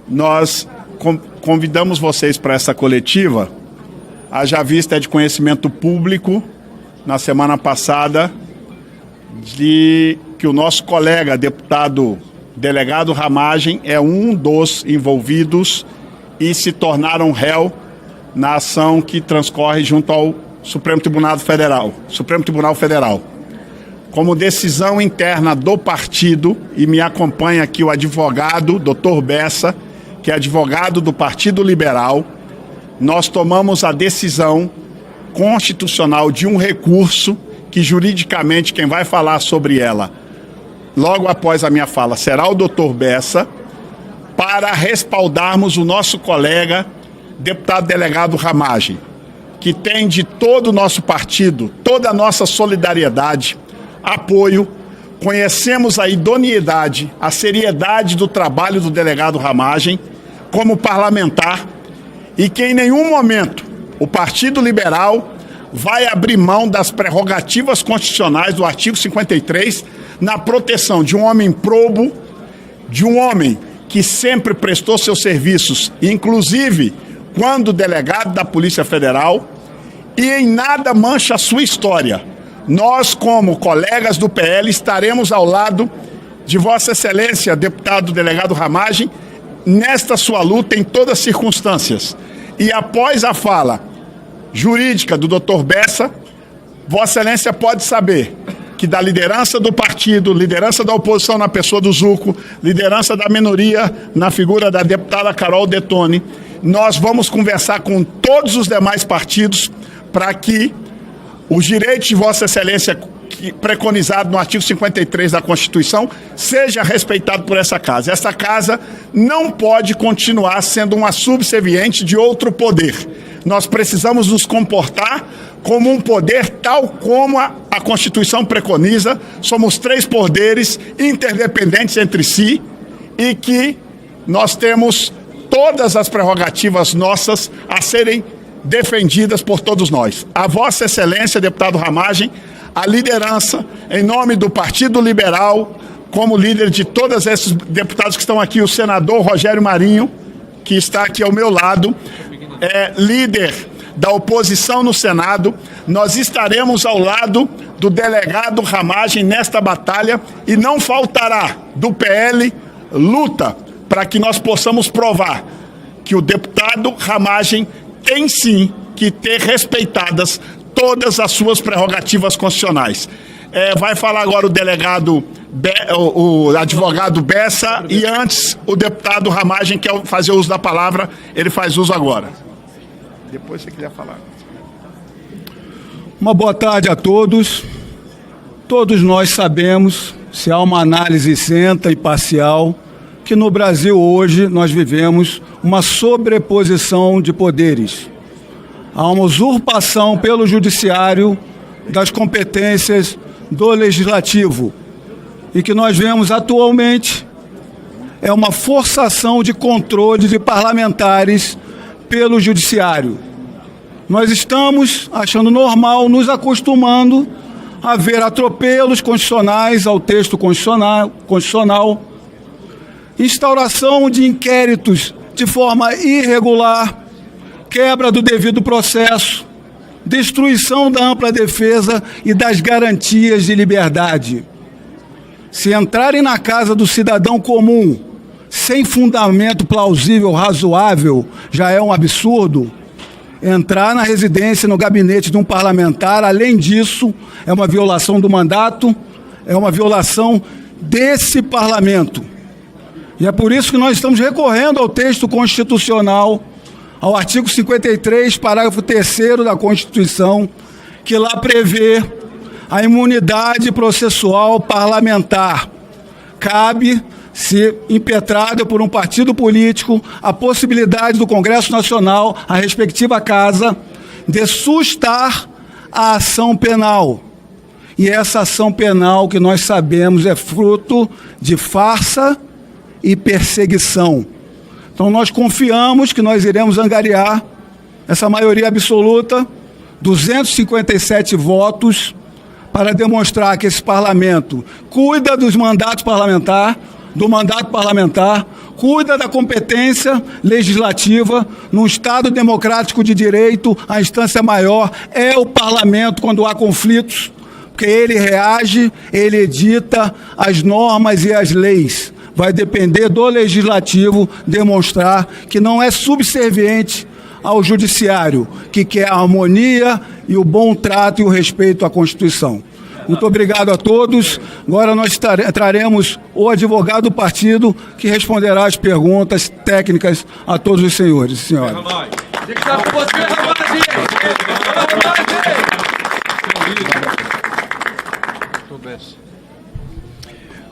nós convidamos vocês para essa coletiva, haja vista de conhecimento público, na semana passada, de que o nosso colega, deputado delegado Ramagem, é um dos envolvidos e se tornaram réu na ação que transcorre junto ao Supremo Tribunal Federal. Como decisão interna do partido, e me acompanha aqui o advogado, Dr. Bessa, que é advogado do Partido Liberal, nós tomamos a decisão constitucional de um recurso que juridicamente quem vai falar sobre ela, logo após a minha fala, será o Dr. Bessa, para respaldarmos o nosso colega, deputado delegado Ramagem, que tem de todo o nosso partido, toda a nossa solidariedade, apoio, conhecemos a idoneidade, a seriedade do trabalho do delegado Ramagem como parlamentar e que em nenhum momento o Partido Liberal vai abrir mão das prerrogativas constitucionais do artigo 53 na proteção de um homem probo, de um homem que sempre prestou seus serviços, inclusive quando delegado da Polícia Federal, e em nada mancha a sua história. Nós, como colegas do PL, estaremos ao lado de Vossa Excelência, deputado delegado Ramagem, nesta sua luta em todas as circunstâncias. E após a fala jurídica do Dr. Bessa, Vossa Excelência pode saber que da liderança do partido, liderança da oposição na pessoa do Zucco, liderança da minoria na figura da deputada Carol Detone, nós vamos conversar com todos os demais partidos para que os direitos de Vossa Excelência preconizado no artigo 53 da Constituição seja respeitado por essa casa. Essa casa não pode continuar sendo uma subserviente de outro poder. Nós precisamos nos comportar como um poder tal como a Constituição preconiza. Somos 3 poderes interdependentes entre si e que nós temos todas as prerrogativas nossas a serem defendidas por todos nós. A Vossa Excelência, deputado Ramagem, a liderança, em nome do Partido Liberal, como líder de todos esses deputados que estão aqui, o senador Rogério Marinho, que está aqui ao meu lado, é líder da oposição no Senado, nós estaremos ao lado do delegado Ramagem nesta batalha e não faltará do PL luta para que nós possamos provar que o deputado Ramagem tem sim que ter respeitadas todas as suas prerrogativas constitucionais. Vai falar agora o delegado, o advogado Bessa, e antes o deputado Ramagem quer fazer uso da palavra, ele faz uso agora. Depois você quiser falar. Uma boa tarde a todos. Todos nós sabemos, se há uma análise isenta e parcial, que no Brasil hoje nós vivemos uma sobreposição de poderes. Há uma usurpação pelo judiciário das competências do legislativo. E que nós vemos atualmente é uma forçação de controle de parlamentares pelo judiciário. Nós estamos achando normal, nos acostumando a ver atropelos constitucionais ao texto constitucional, instauração de inquéritos de forma irregular, quebra do devido processo, destruição da ampla defesa e das garantias de liberdade. Se entrarem na casa do cidadão comum sem fundamento plausível, razoável, já é um absurdo. Entrar na residência, no gabinete de um parlamentar, além disso, é uma violação do mandato, é uma violação desse parlamento. E é por isso que nós estamos recorrendo ao texto constitucional, ao artigo 53, parágrafo 3º da Constituição, que lá prevê a imunidade processual parlamentar. Cabe, se impetrada por um partido político, a possibilidade do Congresso Nacional, a respectiva casa, de sustar a ação penal. E essa ação penal, que nós sabemos, é fruto de farsa e perseguição. Então nós confiamos que nós iremos angariar essa maioria absoluta, 257 votos, para demonstrar que esse parlamento cuida dos mandatos parlamentares, do mandato parlamentar, cuida da competência legislativa. Num Estado democrático de direito, a instância maior é o parlamento quando há conflitos, porque ele reage, ele edita as normas e as leis. Vai depender do legislativo demonstrar que não é subserviente ao judiciário, que quer a harmonia e o bom trato e o respeito à Constituição. Muito obrigado a todos. Agora nós traremos o advogado do partido que responderá as perguntas técnicas a todos os senhores e senhoras.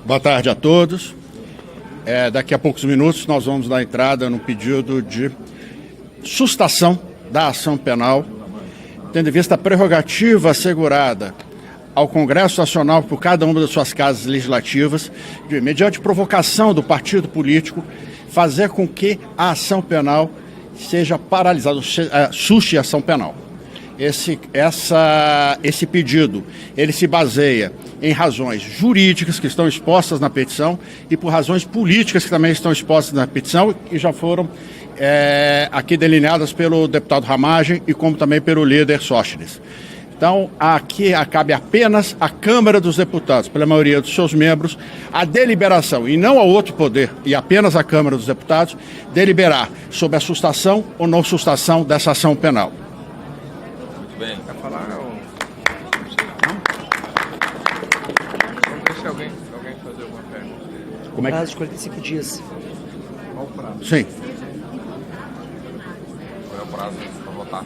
Boa tarde a todos. Daqui a poucos minutos nós vamos dar entrada no pedido de sustação da ação penal, tendo em vista a prerrogativa assegurada ao Congresso Nacional por cada uma das suas casas legislativas, de, mediante provocação do partido político, fazer com que a ação penal seja paralisada, suste a ação penal. Esse pedido, ele se baseia em razões jurídicas que estão expostas na petição e por razões políticas que também estão expostas na petição e já foram aqui delineadas pelo deputado Ramagem e como também pelo líder Sóstenes. Então, aqui cabe apenas à Câmara dos Deputados, pela maioria dos seus membros, a deliberação, e não ao outro poder, e apenas à Câmara dos Deputados, deliberar sobre a sustação ou não sustação dessa ação penal. Muito bem. Quer falar? Deixa alguém fazer alguma pergunta. Como é que... Prazo de 45 dias. Qual o prazo? Sim. Qual é o prazo para votar?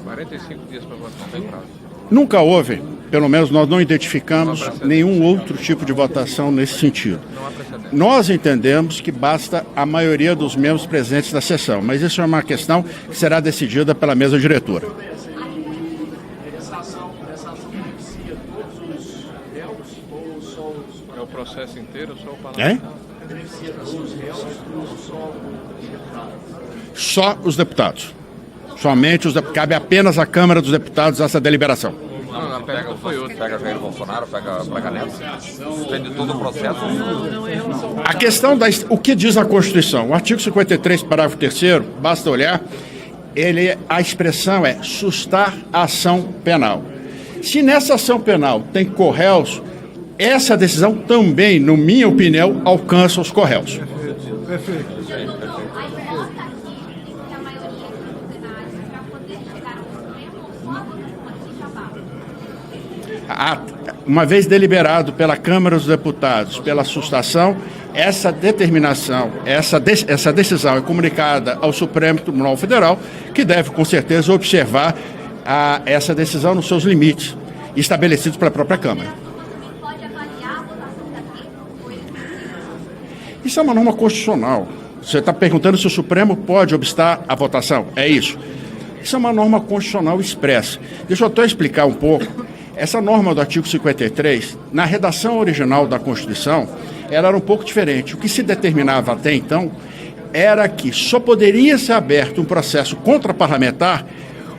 45 dias para votar, não tem prazo. Nunca houve, pelo menos nós não identificamos nenhum outro tipo de votação nesse sentido. Não há precedente. Nós entendemos que basta a maioria dos membros presentes da sessão, mas isso é uma questão que será decidida pela mesa diretora. É o processo inteiro ou só o parlamento? Só os deputados. Somente cabe apenas à Câmara dos Deputados essa deliberação. Não, a pergunta foi outra. Pega Jair Bolsonaro, pega Braga Neto, suspende todo o processo. A questão o que diz a Constituição? O artigo 53, parágrafo 3º, basta olhar, a expressão é sustar a ação penal. Se nessa ação penal tem corréus, essa decisão também, na minha opinião, alcança os corréus. Perfeito. Uma vez deliberado pela Câmara dos Deputados, pela sustação, essa determinação, essa decisão é comunicada ao Supremo Tribunal Federal, que deve, com certeza, observar essa decisão nos seus limites, estabelecidos pela própria Câmara. Isso é uma norma constitucional. Você está perguntando se o Supremo pode obstar a votação. É isso. Isso é uma norma constitucional expressa. Deixa eu até explicar um pouco. Essa norma do artigo 53, na redação original da Constituição, ela era um pouco diferente. O que se determinava até então era que só poderia ser aberto um processo contra-parlamentar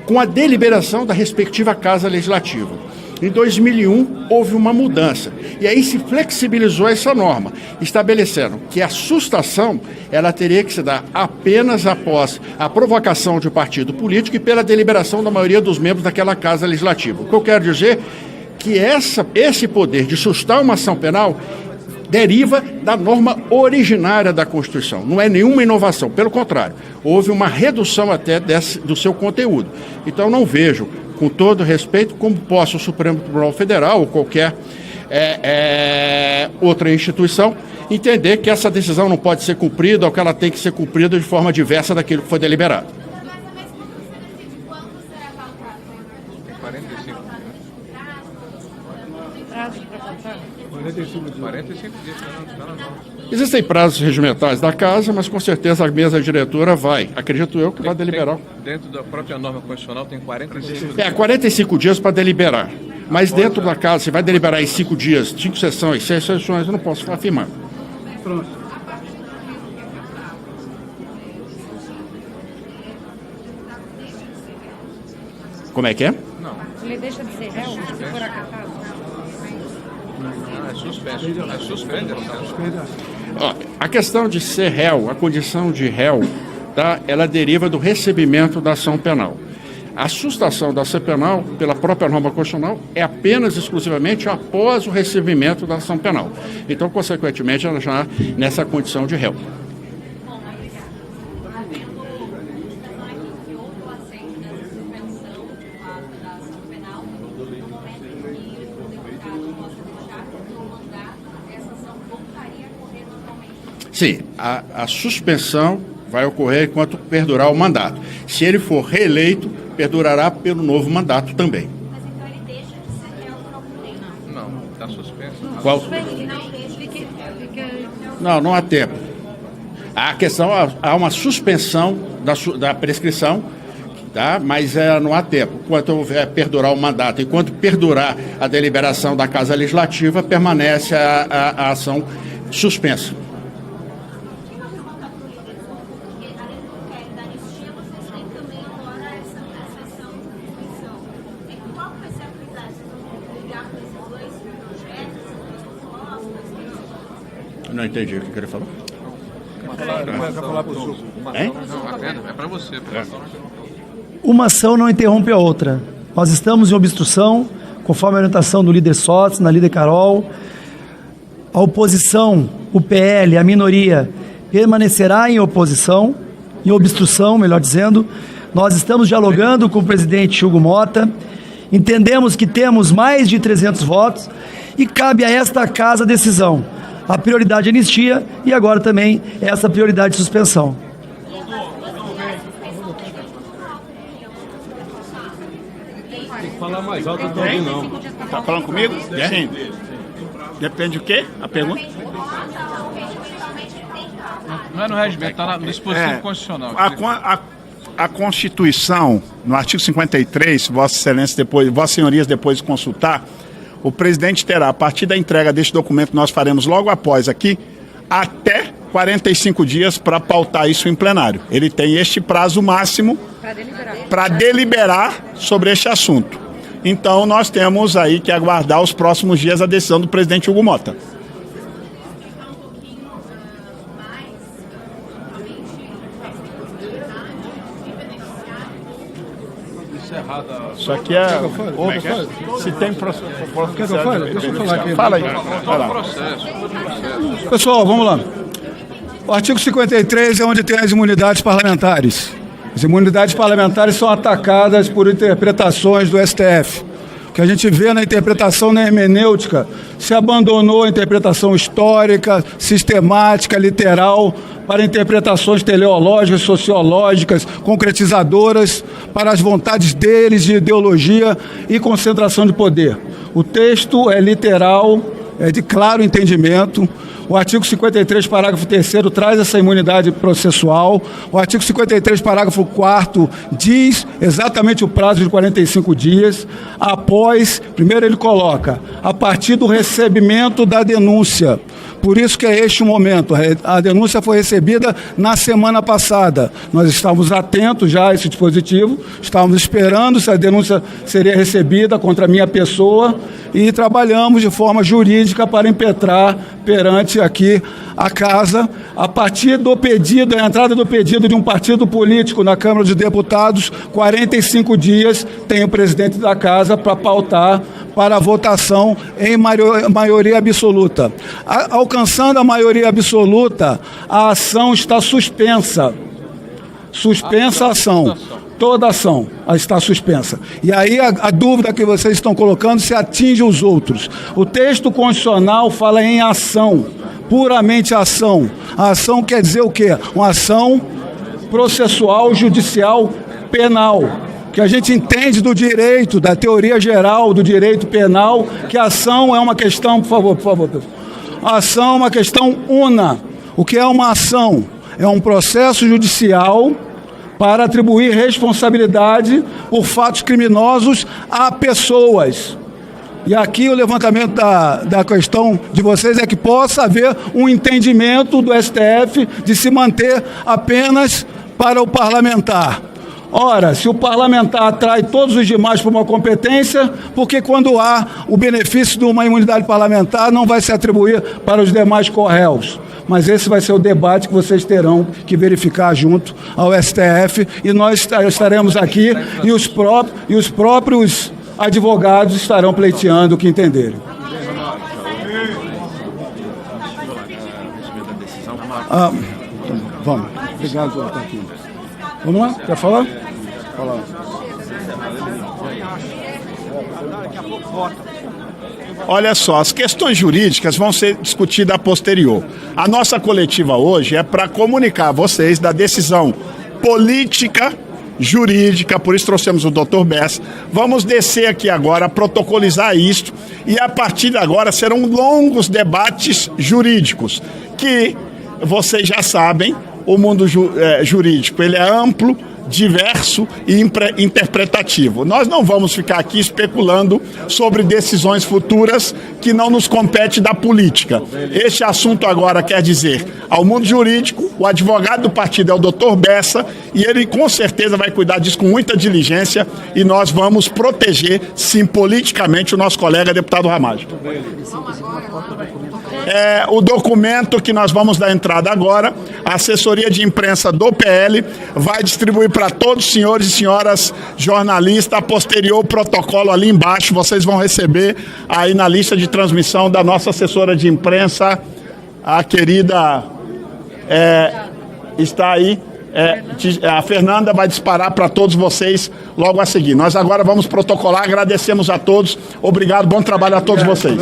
com a deliberação da respectiva Casa Legislativa. Em 2001, houve uma mudança. E aí se flexibilizou essa norma, estabelecendo que a sustação ela teria que se dar apenas após a provocação de um partido político e pela deliberação da maioria dos membros daquela Casa Legislativa. O que eu quero dizer é que esse poder de sustar uma ação penal deriva da norma originária da Constituição. Não é nenhuma inovação, pelo contrário, houve uma redução até do seu conteúdo. Então não vejo, com todo respeito, como possa o Supremo Tribunal Federal ou qualquer outra instituição entender que essa decisão não pode ser cumprida ou que ela tem que ser cumprida de forma diversa daquilo que foi deliberado. 45 dias para não. Existem prazos regimentais da Casa, mas com certeza a mesa diretora vai, acredito eu, que vai deliberar. Dentro da própria norma constitucional tem 45 dias. 45 dias para deliberar. Mas dentro da Casa, você vai deliberar em 5 dias, 5 sessões, 6 sessões, eu não posso afirmar. Pronto. Como é que é? Ele deixa de ser réu se for acatado? É suspenso. É suspende. A questão de ser réu, a condição de réu, tá, ela deriva do recebimento da ação penal. A sustação da ação penal, pela própria norma constitucional, é apenas exclusivamente após o recebimento da ação penal. Então, consequentemente, ela já nessa condição de réu. Sim, a suspensão vai ocorrer enquanto perdurar o mandato. Se ele for reeleito, perdurará pelo novo mandato também. Mas então ele deixa de ser réu por algum tempo? Não, está suspenso. Qual? Ele não deixa, Não há tempo. A questão, há uma suspensão da prescrição, tá? Mas não há tempo. Enquanto perdurar o mandato, enquanto perdurar a deliberação da Casa Legislativa, permanece a ação suspensa. Não entendi o que ele falou. Hein? É para você. Uma ação não interrompe a outra. Nós estamos em obstrução, conforme a orientação do líder Sots, na líder Carol. A oposição, o PL, a minoria, permanecerá em oposição, em obstrução, melhor dizendo. Nós estamos dialogando com o presidente Hugo Motta. Entendemos que temos mais de 300 votos e cabe a esta casa a decisão. A prioridade é anistia e agora também essa prioridade de suspensão. Tem que falar mais alto do que não. Está falando comigo? Sim. Depende do quê? A pergunta? Não é no regimento, está no dispositivo constitucional. A Constituição, no artigo 53, Vossas Senhorias depois de consultar, o presidente terá, a partir da entrega deste documento que nós faremos logo após aqui, até 45 dias para pautar isso em plenário. Ele tem este prazo máximo para deliberar sobre este assunto. Então, nós temos aí que aguardar os próximos dias a decisão do presidente Hugo Motta. Isso aqui é... Se tem processo... Quer que eu fale? Deixa eu falar aqui. Fala aí. Vai lá. Pessoal, vamos lá. O artigo 53 é onde tem as imunidades parlamentares. As imunidades parlamentares são atacadas por interpretações do STF. O que a gente vê na interpretação na hermenêutica, se abandonou a interpretação histórica, sistemática, literal, para interpretações teleológicas, sociológicas, concretizadoras, para as vontades deles de ideologia e concentração de poder. O texto é literal, é de claro entendimento. O artigo 53, parágrafo 3º, traz essa imunidade processual. O artigo 53, parágrafo 4º, diz exatamente o prazo de 45 dias. Após, primeiro ele coloca, a partir do recebimento da denúncia. Por isso que é este o momento. A denúncia foi recebida na semana passada. Nós estávamos atentos já a esse dispositivo, estávamos esperando se a denúncia seria recebida contra a minha pessoa e trabalhamos de forma jurídica para impetrar perante aqui a casa, a partir do pedido, a entrada do pedido de um partido político na Câmara dos Deputados, 45 dias tem o presidente da casa para pautar para a votação em maioria absoluta. Alcançando a maioria absoluta, a ação está suspensa. Suspensa a ação. Toda a ação está suspensa. E aí a dúvida que vocês estão colocando se atinge os outros. O texto constitucional fala em ação, puramente ação. A ação quer dizer o quê? Uma ação processual, judicial, penal. Que a gente entende do direito, da teoria geral do direito penal, que a ação é uma questão, por favor, a ação é uma questão una. O que é uma ação? É um processo judicial para atribuir responsabilidade por fatos criminosos a pessoas. E aqui o levantamento da questão de vocês é que possa haver um entendimento do STF de se manter apenas para o parlamentar. Ora, se o parlamentar atrai todos os demais para uma competência, porque quando há o benefício de uma imunidade parlamentar, não vai se atribuir para os demais corréus. Mas esse vai ser o debate que vocês terão que verificar junto ao STF, e nós estaremos aqui, e os próprios advogados estarão pleiteando o que entenderem. Vamos. Obrigado por estar aqui. Vamos lá? Quer falar? Falar. Olha só, as questões jurídicas vão ser discutidas a posterior. A nossa coletiva hoje é para comunicar a vocês da decisão política, jurídica, por isso trouxemos o Dr. Bessa. Vamos descer aqui agora, protocolizar isto, e a partir de agora serão longos debates jurídicos, que vocês já sabem, o mundo jurídico ele é amplo, diverso e interpretativo. Nós não vamos ficar aqui especulando sobre decisões futuras que não nos compete da política. Este assunto agora quer dizer ao mundo jurídico, o advogado do partido é o Dr. Bessa, e ele com certeza vai cuidar disso com muita diligência, e nós vamos proteger, sim, politicamente o nosso colega deputado Ramagem. O documento que nós vamos dar entrada agora, a assessoria de imprensa do PL vai distribuir para todos os senhores e senhoras jornalistas, a posterior protocolo ali embaixo, vocês vão receber aí na lista de transmissão da nossa assessora de imprensa, a querida, está aí, a Fernanda vai disparar para todos vocês logo a seguir. Nós agora vamos protocolar, agradecemos a todos, obrigado, bom trabalho a todos vocês.